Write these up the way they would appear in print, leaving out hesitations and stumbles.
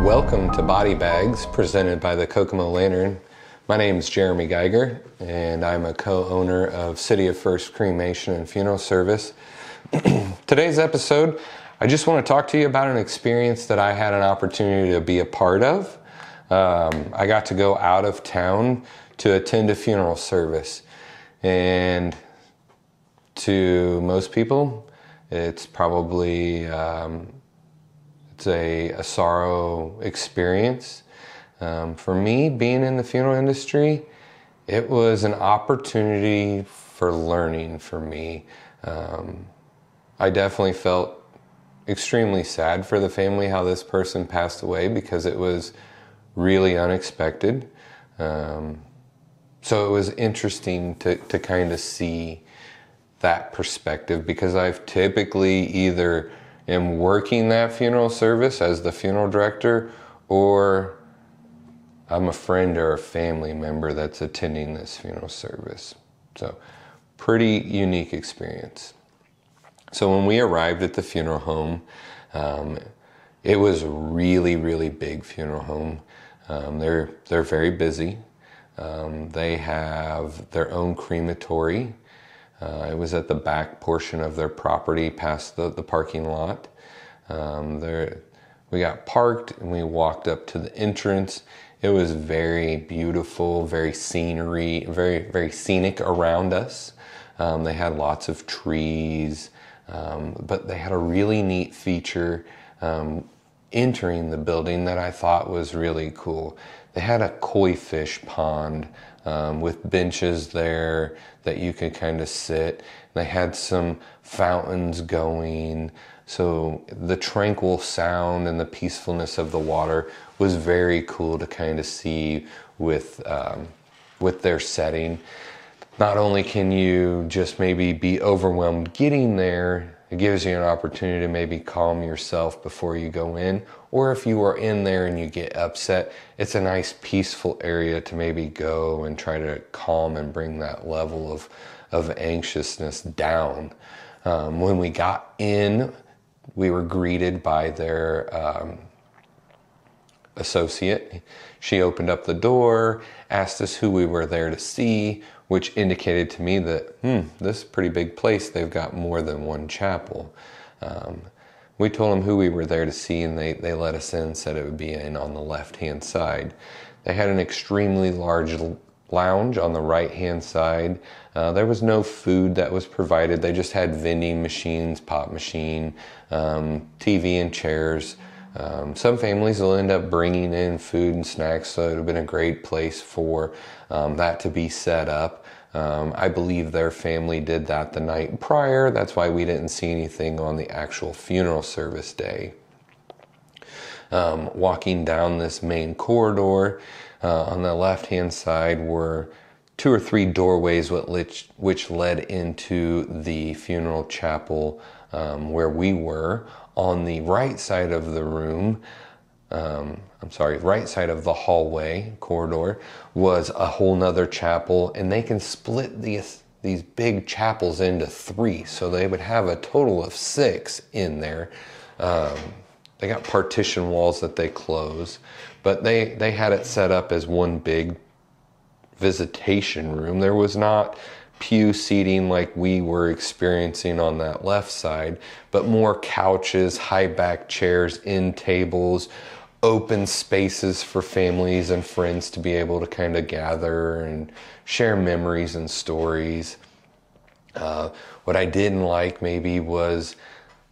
Welcome to Body Bags, presented by the Kokomo Lantern. My name is Jeremy Geiger, and I'm a co-owner of City of Firsts Cremation and Funeral Service. Today's episode, I just want to talk to you about an experience that I had an opportunity to be a part of. I got to go out of town to attend a funeral service, and to most people, it's probably it's a sorrow experience. For me, being in the funeral industry, it was an opportunity for learning for me. I definitely felt extremely sad for the family how this person passed away because it was really unexpected. So it was interesting to kind of see that perspective, because I've typically either am working that funeral service as the funeral director, or I'm a friend or a family member that's attending this funeral service. So pretty unique experience. So when we arrived at the funeral home, it was a really, really big funeral home. They're very busy. They have their own crematory. It was at the back portion of their property past the parking lot. We got parked and we walked up to the entrance. It was very beautiful, very very scenic around us. They had lots of trees, but they had a really neat feature entering the building that I thought was really cool. They had a koi fish pond with benches there that you could kind of sit. They had some fountains going, so the tranquil sound and the peacefulness of the water was very cool to kind of see with their setting. Not only can you just maybe be overwhelmed getting there, it gives you an opportunity to maybe calm yourself before you go in. Or if you are in there and you get upset, it's a nice peaceful area to maybe go and try to calm and bring that level of anxiousness down. When we got in, we were greeted by their associate. She opened up the door, asked us who we were there to see, which indicated to me that, this is a pretty big place. They've got more than one chapel. We told them who we were there to see, and they let us in, said it would be in on the left-hand side. They had an extremely large lounge on the right-hand side. There was no food that was provided. They just had vending machines, pop machine, TV and chairs. Some families will end up bringing in food and snacks, so it would have been a great place for that to be set up. I believe their family did that the night prior. That's why we didn't see anything on the actual funeral service day. Walking down this main corridor, on the left-hand side were 2 or 3 doorways which led into the funeral chapel where we were. On the right side of the room, right side of the hallway corridor was a whole nother chapel, and they can split these big chapels into 3, so they would have a total of 6 in there. They got partition walls that they close, but they had it set up as one big visitation room. There was not pew seating like we were experiencing on that left side, but more couches, high back chairs, end tables, open spaces for families and friends to be able to kind of gather and share memories and stories. What I didn't like maybe was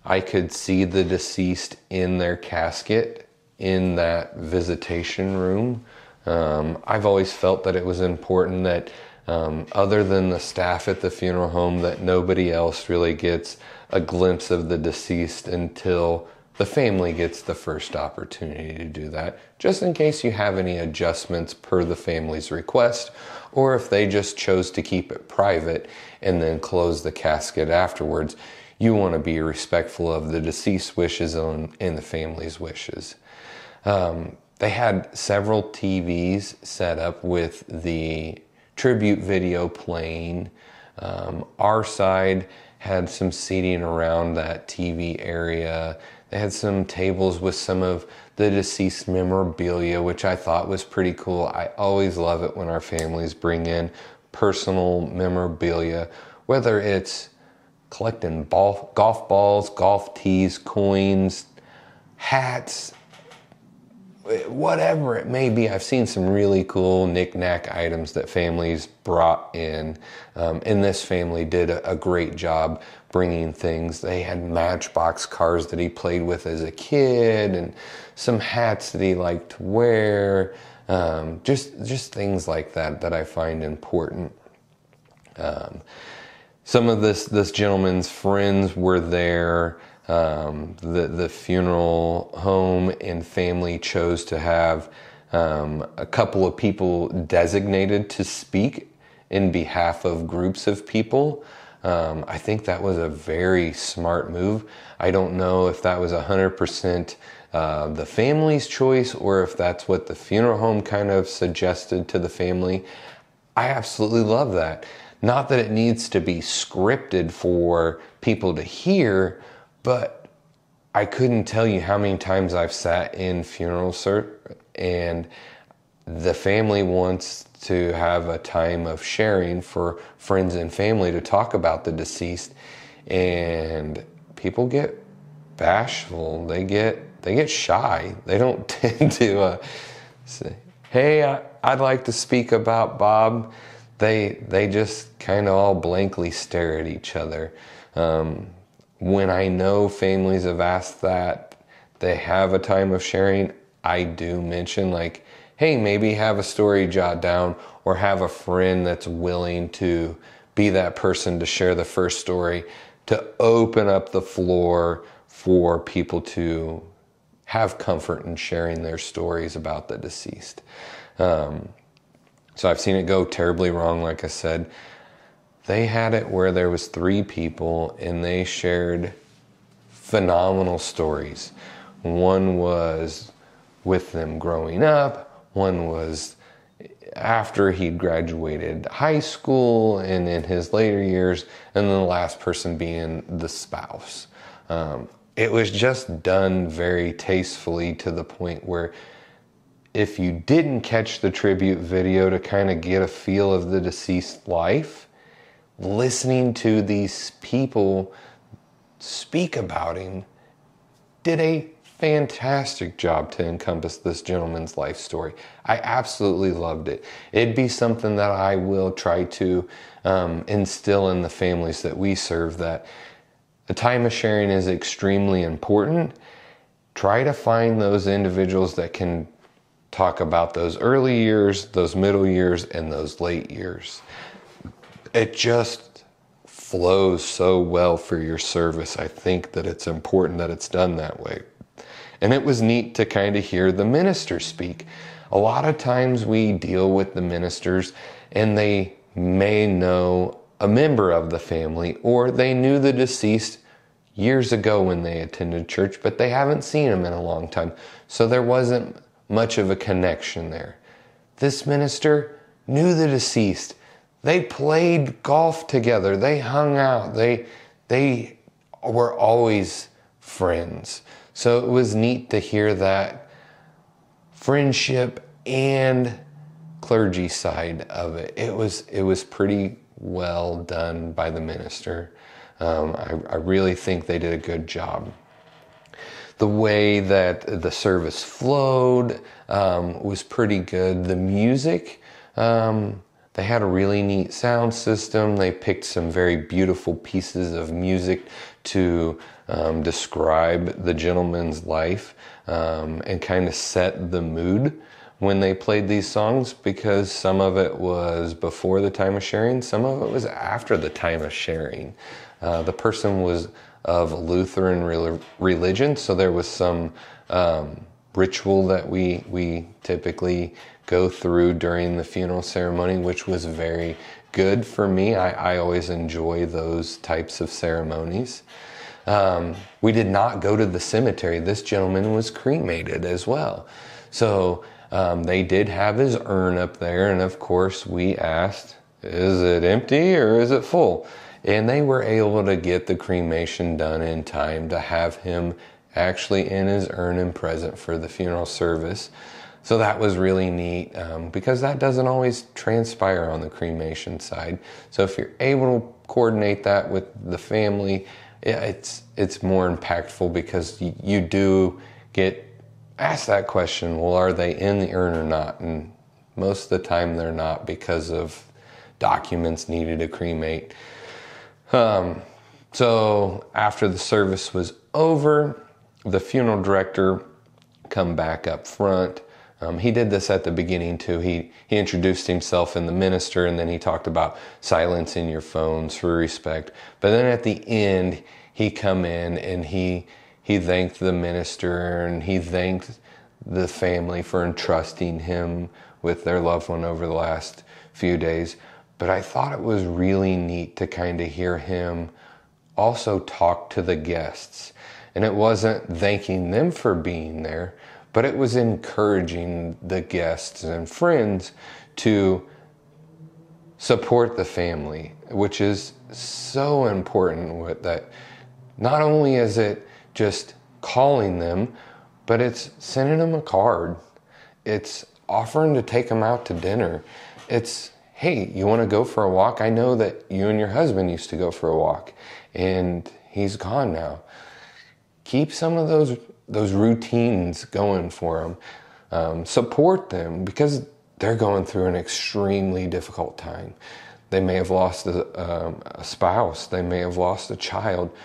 I could see the deceased in their casket in that visitation room. I've always felt that it was important that other than the staff at the funeral home, that nobody else really gets a glimpse of the deceased until the family gets the first opportunity to do that, just in case you have any adjustments per the family's request, or if they just chose to keep it private and then close the casket afterwards. You want to be respectful of the deceased wishes and the family's wishes. They had several TVs set up with the tribute video playing. Our side had some seating around that TV area. They had some tables with some of the deceased memorabilia, which I thought was pretty cool. I always love it when our families bring in personal memorabilia, whether it's collecting golf balls, golf tees, coins, hats, whatever it may be. I've seen some really cool knick-knack items that families brought in. And this family did a great job bringing things. They had Matchbox cars that he played with as a kid, and some hats that he liked to wear. Just things like that I find important. Some of this gentleman's friends were there. The funeral home and family chose to have a couple of people designated to speak in behalf of groups of people. I think that was a very smart move. I don't know if that was 100% the family's choice, or if that's what the funeral home kind of suggested to the family. I absolutely love that. Not that it needs to be scripted for people to hear, but I couldn't tell you how many times I've sat in funeral and the family wants to have a time of sharing for friends and family to talk about the deceased, and people get bashful. They get shy. They don't tend to say, "Hey, I'd like to speak about Bob." They just kind of all blankly stare at each other. When I know families have asked that they have a time of sharing, I do mention, like, hey, maybe have a story jot down, or have a friend that's willing to be that person to share the first story, to open up the floor for people to have comfort in sharing their stories about the deceased. So I've seen it go terribly wrong. Like I said, they had it where there was 3 people and they shared phenomenal stories. One was with them growing up, one was after he'd graduated high school and in his later years, and then the last person being the spouse. It was just done very tastefully, to the point where if you didn't catch the tribute video to kind of get a feel of the deceased life, listening to these people speak about him did a fantastic job to encompass this gentleman's life story. I absolutely loved it. It'd be something that I will try to instill in the families that we serve, that the time of sharing is extremely important. Try to find those individuals that can talk about those early years, those middle years, and those late years. It just flows so well for your service. I think that it's important that it's done that way. And it was neat to kind of hear the minister speak. A lot of times we deal with the ministers and they may know a member of the family, or they knew the deceased years ago when they attended church, but they haven't seen him in a long time. So there wasn't much of a connection there. This minister knew the deceased. They played golf together. They hung out. They were always friends. So it was neat to hear that friendship and clergy side of it. It was pretty well done by the minister. I really think they did a good job. The way that the service flowed was pretty good. The music, they had a really neat sound system. They picked some very beautiful pieces of music to describe the gentleman's life and kind of set the mood when they played these songs, because some of it was before the time of sharing, some of it was after the time of sharing. The person was of Lutheran religion, so there was some ritual that we typically go through during the funeral ceremony, which was very good for me. I always enjoy those types of ceremonies. We did not go to the cemetery. This gentleman was cremated as well. So they did have his urn up there, and of course we asked, is it empty or is it full? And they were able to get the cremation done in time to have him actually in his urn and present for the funeral service. So that was really neat, because that doesn't always transpire on the cremation side. So if you're able to coordinate that with the family, it's more impactful, because you do get asked that question, well, are they in the urn or not? And most of the time they're not, because of documents needed to cremate. So after the service was over, the funeral director come back up front. He did this at the beginning too. He introduced himself and the minister, and then he talked about silencing your phones for respect. But then at the end, he come in and he thanked the minister, and he thanked the family for entrusting him with their loved one over the last few days. But I thought it was really neat to kind of hear him also talk to the guests. And it wasn't thanking them for being there, but it was encouraging the guests and friends to support the family, which is so important. With that, not only is it just calling them, but it's sending them a card. It's offering to take them out to dinner. It's, hey, you want to go for a walk? I know that you and your husband used to go for a walk, and he's gone now. Keep some of those routines going for them. Support them, because they're going through an extremely difficult time. They may have lost a spouse. They may have lost a child.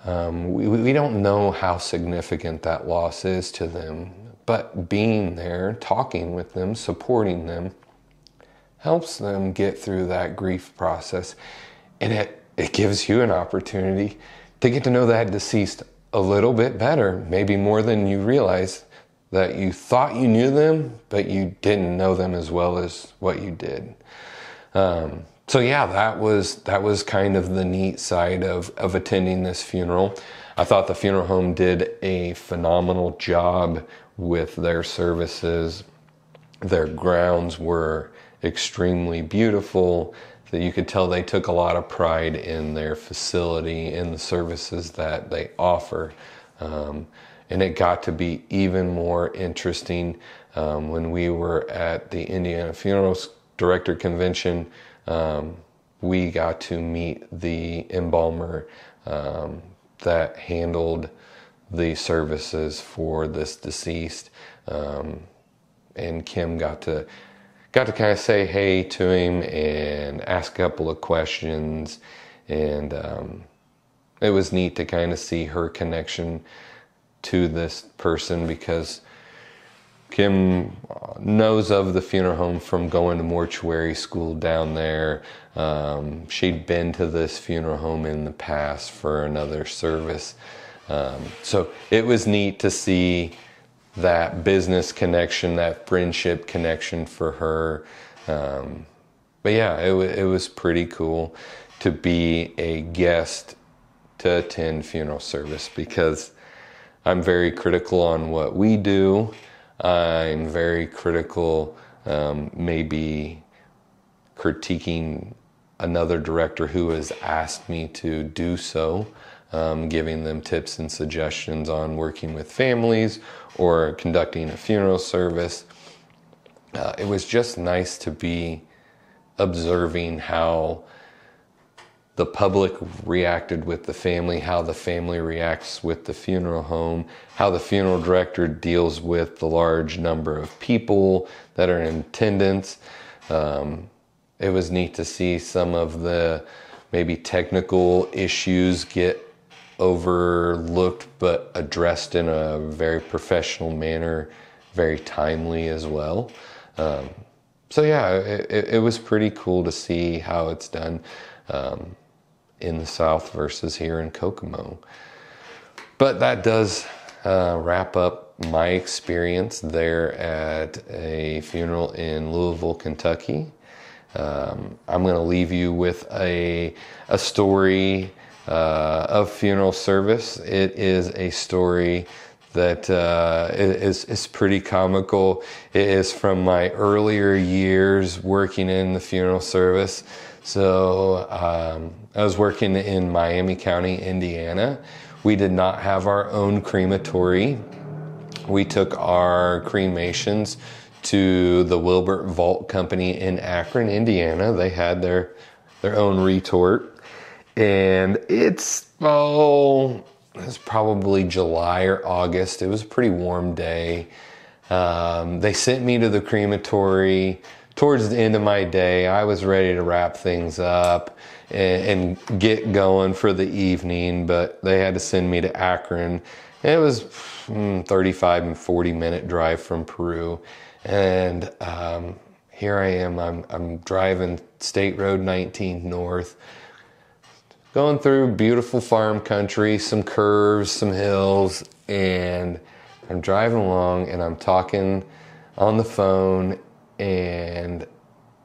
We don't know how significant that loss is to them, but being there, talking with them, supporting them, helps them get through that grief process. And it gives you an opportunity to get to know that deceased a little bit better, maybe more than you realize, that you thought you knew them, but you didn't know them as well as what you did. So yeah, that was kind of the neat side of attending this funeral. I thought the funeral home did a phenomenal job with their services. Their grounds were extremely beautiful. That you could tell they took a lot of pride in their facility, in the services that they offer. And it got to be even more interesting when we were at the Indiana Funerals Director Convention. We got to meet the embalmer that handled the services for this deceased. And Kim got to kind of say hey to him and ask a couple of questions. And it was neat to kind of see her connection to this person, because Kim knows of the funeral home from going to mortuary school down there. She'd been to this funeral home in the past for another service. So it was neat to see that business connection, that friendship connection for her. But yeah, it was pretty cool to be a guest to attend funeral service, because I'm very critical on what we do. I'm very critical, maybe critiquing another director who has asked me to do so, giving them tips and suggestions on working with families or conducting a funeral service. It was just nice to be observing how the public reacted with the family, how the family reacts with the funeral home, how the funeral director deals with the large number of people that are in attendance. It was neat to see some of the maybe technical issues get overlooked but addressed in a very professional manner, very timely as well. So yeah, it was pretty cool to see how it's done in the South versus here in Kokomo. But that does wrap up my experience there at a funeral in Louisville, Kentucky. I'm going to leave you with a story of funeral service. It is a story that is pretty comical. It is from my earlier years working in the funeral service. So I was working in Miami County, Indiana. We did not have our own crematory. We took our cremations to the Wilbert Vault Company in Akron, Indiana. They had their own retort. And it's probably July or August. It was a pretty warm day. They sent me to the crematory towards the end of my day. I was ready to wrap things up and get going for the evening, but they had to send me to Akron. It was 35 and 40 minute drive from Peru. And here I am, I'm driving State Road 19 north, going through beautiful farm country, some curves, some hills, and I'm driving along and I'm talking on the phone, and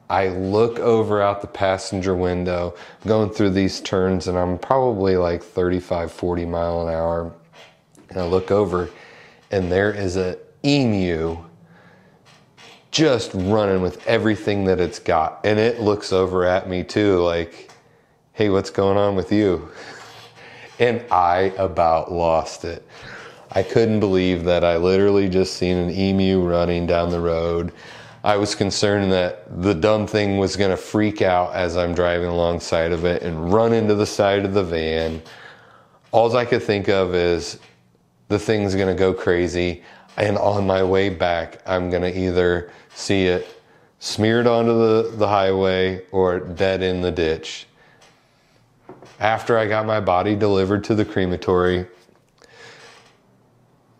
I look over out the passenger window, going through these turns, and I'm probably like 35, 40 mile an hour. And I look over and there is an emu just running with everything that it's got. And it looks over at me too, like, hey, what's going on with you? And I about lost it. I couldn't believe that I literally just seen an emu running down the road. I was concerned that the dumb thing was gonna freak out as I'm driving alongside of it and run into the side of the van. All I could think of is the thing's gonna go crazy, and on my way back, I'm gonna either see it smeared onto the highway or dead in the ditch. After I got my body delivered to the crematory,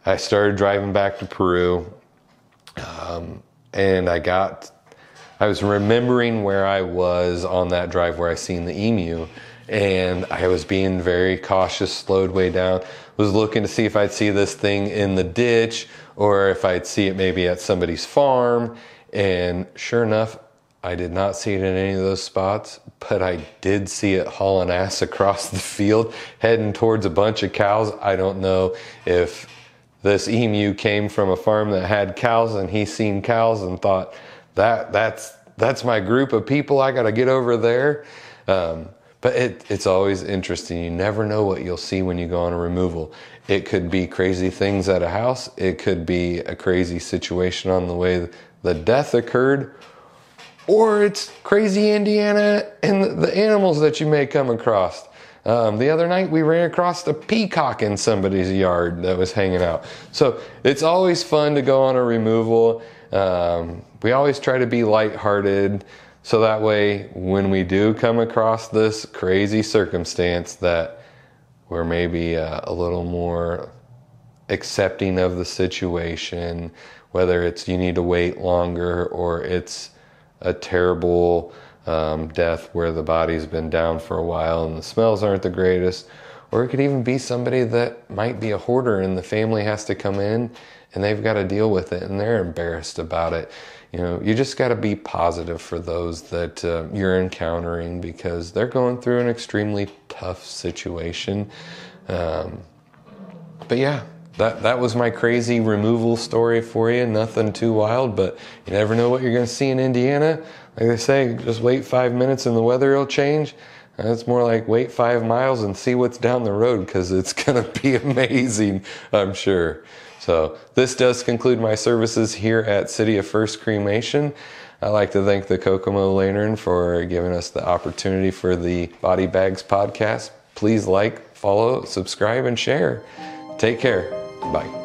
I started driving back to Peru, and I was remembering where I was on that drive where I seen the emu, and I was being very cautious, slowed way down, was looking to see if I'd see this thing in the ditch or if I'd see it maybe at somebody's farm, and sure enough, I did not see it in any of those spots, but I did see it hauling ass across the field, heading towards a bunch of cows. I don't know if this emu came from a farm that had cows and he seen cows and thought, that's my group of people, I gotta get over there. But it's always interesting. You never know what you'll see when you go on a removal. It could be crazy things at a house. It could be a crazy situation on the way the death occurred. Or it's crazy Indiana and the animals that you may come across. The other night we ran across a peacock in somebody's yard that was hanging out. So it's always fun to go on a removal. We always try to be lighthearted, so that way when we do come across this crazy circumstance that we're maybe a little more accepting of the situation, whether it's you need to wait longer or it's a terrible death where the body's been down for a while and the smells aren't the greatest, or it could even be somebody that might be a hoarder and the family has to come in and they've got to deal with it and they're embarrassed about it. You know, you just got to be positive for those that you're encountering, because they're going through an extremely tough situation. But yeah, that was my crazy removal story for you. Nothing too wild, but you never know what you're going to see in Indiana. Like they say, just wait 5 minutes and the weather will change. It's more like wait 5 miles and see what's down the road, because it's going to be amazing, I'm sure. So this does conclude my services here at City of Firsts Cremation. I'd like to thank the Kokomo Lantern for giving us the opportunity for the Body Bags podcast. Please like, follow, subscribe, and share. Take care. Bye.